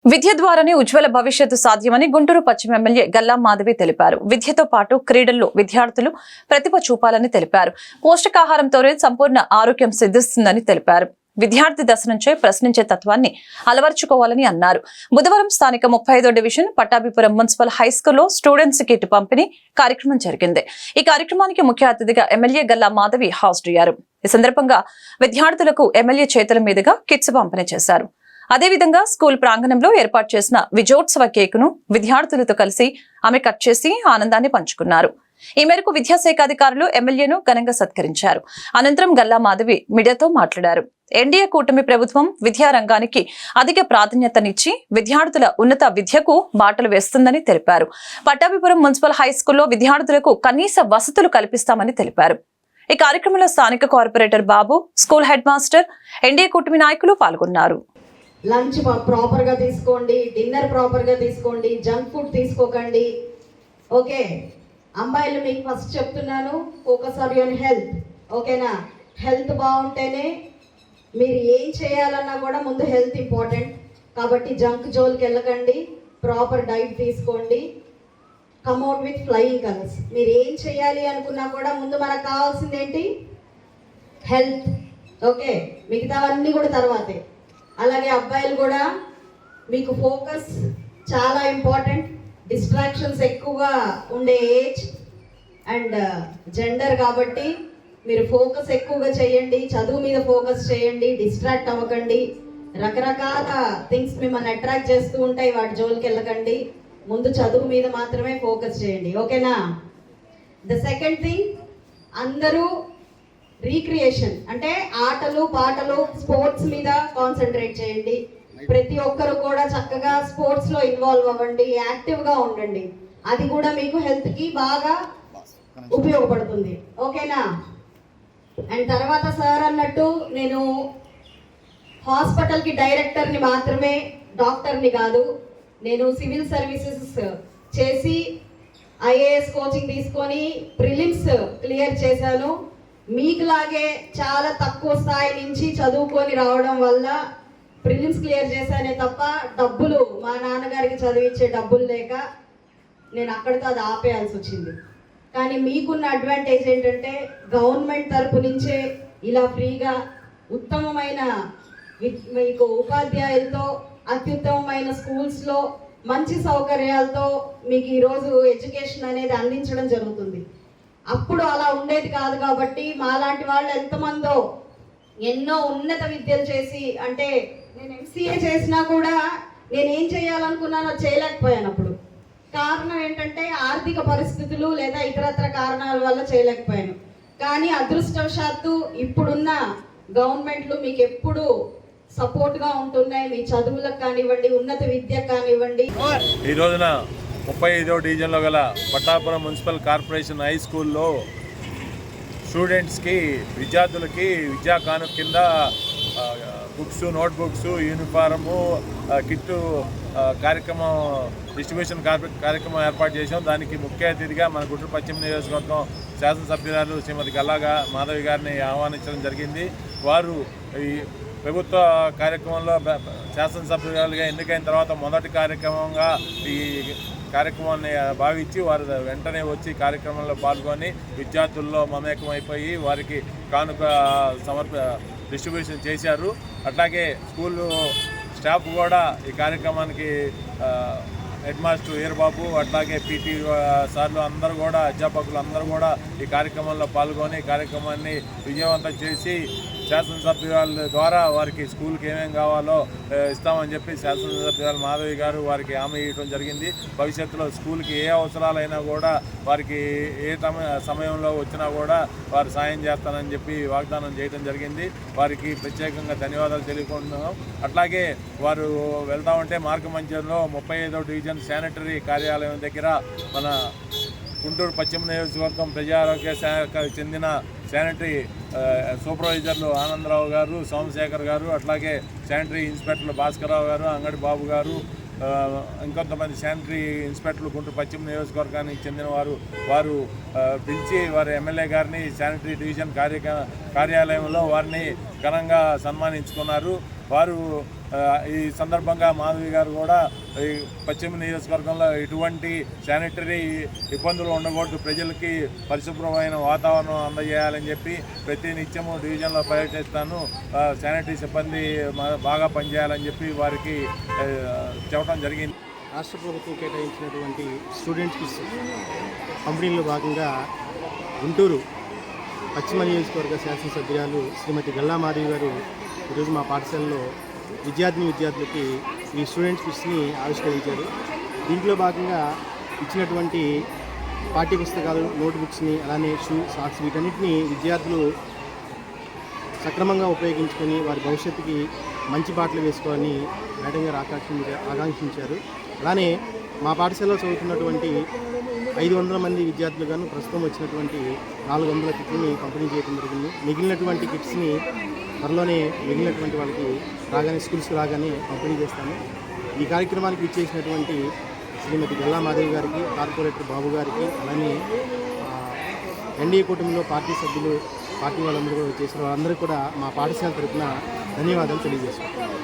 విద్య ద్వారానే ఉజ్వల భవిష్యత్తు సాధ్యమని గుంటూరు పశ్చిమ ఎమ్మెల్యే గల్లా మాధవి తెలిపారు. విద్యతో పాటు క్రీడల్లో విద్యార్థులు ప్రతిభ చూపాలని తెలిపారు. పౌష్టికాహారంతోనే సంపూర్ణ ఆరోగ్యం సిద్ధిస్తుందని తెలిపారు. విద్యార్థి దశ నుంచే ప్రశ్నించే తత్వాన్ని అలవర్చుకోవాలని అన్నారు. బుధవారం స్థానిక 35వ డివిజన్ పట్టాభిపురం మున్సిపల్ హైస్కూల్లో స్టూడెంట్స్ కిట్ పంపిణీ కార్యక్రమం జరిగింది. ఈ కార్యక్రమానికి ముఖ్య అతిథిగా ఎమ్మెల్యే గల్లా మాధవి హాజరయ్యారు. ఈ సందర్భంగా విద్యార్థులకు ఎమ్మెల్యే చేతుల మీదుగా కిట్స్ పంపిణీ చేశారు. అదేవిధంగా స్కూల్ ప్రాంగణంలో ఏర్పాటు చేసిన విజయోత్సవ కేకును విద్యార్థులతో కలిసి ఆమె కట్ చేసి ఆనందాన్ని పంచుకున్నారు. ఈ మేరకు విద్యాశాఖ అధికారులు ఎమ్మెల్యేను ఘనంగా సత్కరించారు. అనంతరం గల్లా మాధవి మీడియాతో మాట్లాడారు. ఎన్డీఏ కూటమి ప్రభుత్వం విద్యారంగానికి అధిక ప్రాధాన్యతనిచ్చి విద్యార్థుల ఉన్నత విద్యకు బాటలు వేస్తుందని తెలిపారు. పట్టాభిపురం మున్సిపల్ హైస్కూల్లో విద్యార్థులకు కనీస వసతులు కల్పిస్తామని తెలిపారు. ఈ కార్యక్రమంలో స్థానిక కార్పొరేటర్ బాబు, స్కూల్ హెడ్ మాస్టర్, ఎన్డీఏ కూటమి నాయకులు పాల్గొన్నారు. లంచ్ ప్రాపర్గా తీసుకోండి, డిన్నర్ ప్రాపర్గా తీసుకోండి, జంక్ ఫుడ్ తీసుకోకండి. ఓకే, అమ్మాయిలు మీకు ఫస్ట్ చెప్తున్నాను, ఫోకస్ ఆన్ యువర్ హెల్త్. ఓకేనా? హెల్త్ బాగుంటేనే మీరు ఏం చేయాలన్నా కూడా ముందు హెల్త్ ఇంపార్టెంట్. కాబట్టి జంక్ జోలికి వెళ్ళకండి, ప్రాపర్ డైట్ తీసుకోండి. కమ్అట్ విత్ ఫ్లయింగ్ కలర్స్. మీరు ఏం చేయాలి అనుకున్నా కూడా ముందు మనకు కావాల్సింది ఏంటి? హెల్త్. ఓకే, మిగతావన్నీ కూడా తర్వాతే. అలాగే అబ్బాయిలు కూడా మీకు ఫోకస్ చాలా ఇంపార్టెంట్. డిస్ట్రాక్షన్స్ ఎక్కువగా ఉండే ఏజ్ అండ్ జెండర్ కాబట్టి మీరు ఫోకస్ ఎక్కువగా చేయండి, చదువు మీద ఫోకస్ చేయండి, డిస్ట్రాక్ట్ అవ్వకండి. రకరకాల థింగ్స్ మిమ్మల్ని అట్రాక్ట్ చేస్తూ ఉంటాయి, వాటి జోలికి వెళ్ళకండి. ముందు చదువు మీద మాత్రమే ఫోకస్ చేయండి. ఓకేనా? ద సెకండ్ థింగ్, అందరూ రీక్రియేషన్ అంటే ఆటలు పాటలు స్పోర్ట్స్ మీద కాన్సన్ట్రేట్ చేయండి. ప్రతి ఒక్కరు కూడా చక్కగా స్పోర్ట్స్లో ఇన్వాల్వ్ అవ్వండి, యాక్టివ్గా ఉండండి. అది కూడా మీకు హెల్త్కి బాగా ఉపయోగపడుతుంది. ఓకేనా? అండ్ తర్వాత సార్ అన్నట్టు నేను హాస్పిటల్కి డైరెక్టర్ని మాత్రమే, డాక్టర్ని కాదు. నేను సివిల్ సర్వీసెస్ చేసి ఐఏఎస్ కోచింగ్ తీసుకొని ప్రిలిమ్స్ క్లియర్ చేశాను. మీకులాగే చాలా తక్కువ స్థాయి నుంచి చదువుకొని రావడం వల్ల ప్రిలిమ్స్ క్లియర్ చేశానే తప్ప డబ్బులు మా నాన్నగారికి చదివించే డబ్బులు లేక నేను అక్కడితో అది ఆపేయాల్సి వచ్చింది. కానీ మీకున్న అడ్వాంటేజ్ ఏంటంటే గవర్నమెంట్ తరపు నుంచే ఇలా ఫ్రీగా ఉత్తమమైన మీకు ఉపాధ్యాయులతో అత్యుత్తమమైన స్కూల్స్లో మంచి సౌకర్యాలతో మీకు ఈరోజు ఎడ్యుకేషన్ అనేది అందించడం జరుగుతుంది. అప్పుడు అలా ఉండేది కాదు. కాబట్టి మాలాంటి వాళ్ళు ఎంతమందో ఎన్నో ఉన్నత విద్యలు చేసి, అంటే నేను ఎంసీఏ చేసినా కూడా నేనేం చేయాలనుకున్నానో చేయలేకపోయాను. అప్పుడు కారణం ఏంటంటే ఆర్థిక పరిస్థితులు లేదా ఇతరత్ర కారణాల వల్ల చేయలేకపోయాను. కానీ అదృష్టవశాత్తు ఇప్పుడున్న గవర్నమెంట్లు మీకు ఎప్పుడు సపోర్ట్గా ఉంటున్నాయి. మీ చదువులకు కానివ్వండి, ఉన్నత విద్యకు కానివ్వండి. ఈ రోజున 35వ డివిజన్లో గల పట్టాపురం మున్సిపల్ కార్పొరేషన్ హై స్కూల్లో స్టూడెంట్స్కి, విద్యార్థులకి విద్యా కానుక కింద బుక్స్, నోట్బుక్స్, యూనిఫారము, కిట్టు కార్యక్రమం, డిస్ట్రిబ్యూషన్ కార్యక్రమం ఏర్పాటు చేశాం. దానికి ముఖ్య అతిథిగా మన గుంటూరు పశ్చిమ నియోజకవర్గం శాసనసభ్యురాలు శ్రీమతి గల్లా మాధవి గారిని ఆహ్వానించడం జరిగింది. వారు ఈ ప్రభుత్వ కార్యక్రమంలో శాసనసభ్యురాలుగా ఎన్నికైన తర్వాత మొదటి కార్యక్రమంగా ఈ కార్యక్రమాన్ని భావించి వారు వెంటనే వచ్చి కార్యక్రమంలో పాల్గొని విద్యార్థుల్లో మమేకమైపోయి వారికి కానుక డిస్ట్రిబ్యూషన్ చేశారు. అట్లాగే స్కూల్ స్టాఫ్ కూడా ఈ కార్యక్రమానికి హెడ్ మాస్టర్ వీరబాబు, అట్లాగే పీటీ సార్లు అందరూ కూడా, అధ్యాపకులు అందరూ కూడా ఈ కార్యక్రమంలో పాల్గొని కార్యక్రమాన్ని విజయవంతం చేసి శాసనసభ్యుల ద్వారా వారికి స్కూల్కి ఏమేమి కావాలో ఇస్తామని చెప్పి శాసనసభ్యురాలు మాధవి గారు వారికి హామీ ఇవ్వడం జరిగింది. భవిష్యత్తులో స్కూల్కి ఏ అవసరాలైనా కూడా వారికి ఏ సమయంలో వచ్చినా కూడా వారు సాయం చేస్తానని చెప్పి వాగ్దానం చేయడం జరిగింది. వారికి ప్రత్యేకంగా ధన్యవాదాలు తెలియకుంటున్నాం. అట్లాగే వారు వెళ్తా ఉంటే మార్గమధ్యంలో 35వ డివిజన్ శానిటరీ కార్యాలయం దగ్గర మన గుంటూరు పశ్చిమ నియోజకవర్గం ప్రజారోగ్య శాఖకు చెందిన శానిటరీ సూపర్వైజర్లు ఆనందరావు గారు, సోమశేఖర్ గారు, అట్లాగే శానిటరీ ఇన్స్పెక్టర్లు భాస్కరరావు గారు, అంగడి బాబు గారు, ఇంకొంతమంది శానిటరీ ఇన్స్పెక్టర్లు గుంటూరు పశ్చిమ నియోజకవర్గానికి చెందిన వారు పిలిచి వారి ఎమ్మెల్యే గారిని శానిటరీ డివిజన్ కార్యాలయంలో వారిని ఘనంగా సన్మానించుకున్నారు. వారు ఈ సందర్భంగా మాధవి గారు కూడా ఈ పశ్చిమ నియోజకవర్గంలో ఎటువంటి శానిటరీ ఇబ్బందులు ఉండకూడదు, ప్రజలకి పరిశుభ్రమైన వాతావరణం అందజేయాలని చెప్పి ప్రతి నిత్యము డివిజన్లో పర్యటిస్తాను, శానిటరీ సిబ్బంది బాగా పనిచేయాలని చెప్పి వారికి చెప్పడం జరిగింది. రాష్ట్ర ప్రభుత్వం కేటాయించినటువంటి స్టూడెంట్ కిట్స్ పంపిణీలో భాగంగా గుంటూరు పశ్చిమ నియోజకవర్గ శాసనసభ్యురాలు శ్రీమతి గల్లా మాధవి గారు ఈరోజు మా పాఠశాలలో విద్యార్థులకి ఈ స్టూడెంట్ కిట్స్ని ఆవిష్కరించారు. దీంట్లో భాగంగా ఇచ్చినటువంటి పాఠ్య పుస్తకాలు, నోట్బుక్స్ని, అలానే షూ, సాక్స్ వీటన్నిటిని విద్యార్థులు సక్రమంగా ఉపయోగించుకొని వారి భవిష్యత్తుకి మంచి బాటలు వేసుకోవాలని మేడం గారు ఆకాంక్షించారు. అలానే మా పాఠశాలలో చదువుతున్నటువంటి 500 మంది విద్యార్థులు గాను ప్రస్తుతం వచ్చినటువంటి 400 కిట్స్ని పంపిణీ చేయడం జరిగింది. మిగిలినటువంటి కిట్స్ని త్వరలోనే మిగిలినటువంటి వాళ్ళకి స్కూల్స్కి రాగానే పంపిణీ చేస్తాము. ఈ కార్యక్రమానికి ఇచ్చేసినటువంటి శ్రీమతి గల్లా మాధవి గారికి, కార్పొరేటర్ బాబు గారికి, అలానే ఎన్డీఏ కూటమిలో పార్టీ సభ్యులు, పార్టీ వాళ్ళందరూ కూడా వచ్చేసిన వాళ్ళందరూ కూడా మా పాఠశాల తరఫున ధన్యవాదాలు తెలియజేస్తున్నాం.